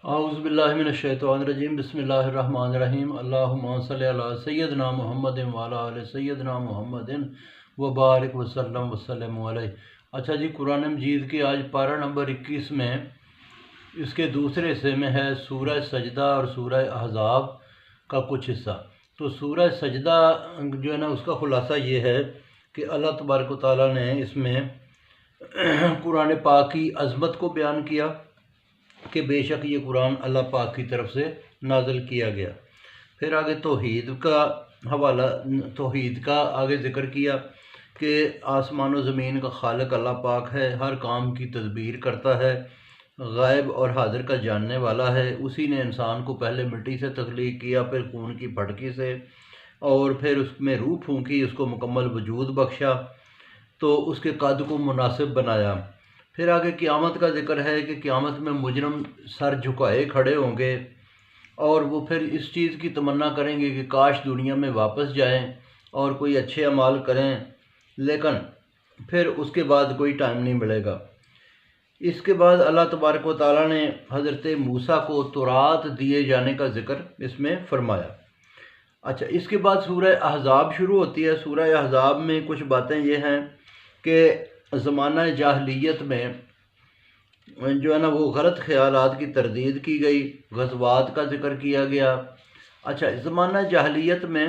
اعوذ باللہ من الشیطان الرجیم بسم اللہ الرحمن الرحیم اللہم صلی علی سیدنا محمد وعلی آل سیدنا محمد وبارک وسلم وسلم علیہ۔ اچھا جی، قرآن مجید کی آج پارہ نمبر 21 میں اس کے دوسرے حصے میں ہے سورہ سجدہ اور سورہ احزاب کا کچھ حصہ۔ تو سورہ سجدہ جو ہے نا، اس کا خلاصہ یہ ہے کہ اللہ تبارک و تعالیٰ نے اس میں قرآن پاک کی عظمت کو بیان کیا کہ بے شک یہ قرآن اللہ پاک کی طرف سے نازل کیا گیا۔ پھر آگے توحید کا حوالہ، توحید کا آگے ذکر کیا کہ آسمان و زمین کا خالق اللہ پاک ہے، ہر کام کی تدبیر کرتا ہے، غائب اور حاضر کا جاننے والا ہے۔ اسی نے انسان کو پہلے مٹی سے تخلیق کیا، پھر خون کی پھٹکی سے، اور پھر اس میں روح پھونکی، اس کو مکمل وجود بخشا، تو اس کے قد کو مناسب بنایا۔ پھر آگے قیامت کا ذکر ہے کہ قیامت میں مجرم سر جھکائے کھڑے ہوں گے، اور وہ پھر اس چیز کی تمنا کریں گے کہ کاش دنیا میں واپس جائیں اور کوئی اچھے اعمال کریں، لیکن پھر اس کے بعد کوئی ٹائم نہیں ملے گا۔ اس کے بعد اللہ تبارک و تعالیٰ نے حضرت موسیٰ کو تورات دیے جانے کا ذکر اس میں فرمایا۔ اچھا، اس کے بعد سورہ احزاب شروع ہوتی ہے۔ سورہ احزاب میں کچھ باتیں یہ ہیں کہ زمانہ جاہلیت میں جو ہے نا وہ غلط خیالات کی تردید کی گئی، غزوات کا ذکر کیا گیا۔ اچھا، زمانہ جاہلیت میں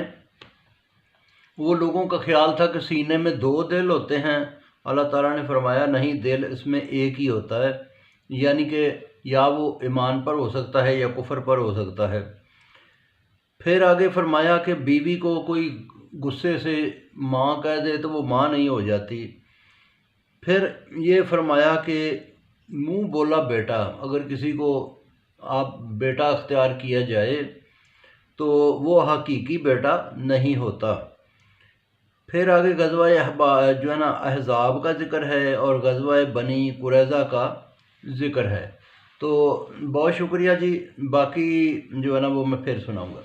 وہ لوگوں کا خیال تھا کہ سینے میں 2 دل ہوتے ہیں۔ اللہ تعالیٰ نے فرمایا نہیں، دل اس میں ایک ہی ہوتا ہے، یعنی کہ یا وہ ایمان پر ہو سکتا ہے یا کفر پر ہو سکتا ہے۔ پھر آگے فرمایا کہ بیوی کو کوئی غصے سے ماں کہہ دے تو وہ ماں نہیں ہو جاتی۔ پھر یہ فرمایا کہ منہ بولا بیٹا، اگر کسی کو آپ بیٹا اختیار کیا جائے تو وہ حقیقی بیٹا نہیں ہوتا۔ پھر آگے غزوہ جو ہے نا احزاب کا ذکر ہے، اور غزوہ بنی قریظہ کا ذکر ہے۔ تو بہت شکریہ جی، باقی جو ہے نا وہ میں پھر سناؤں گا۔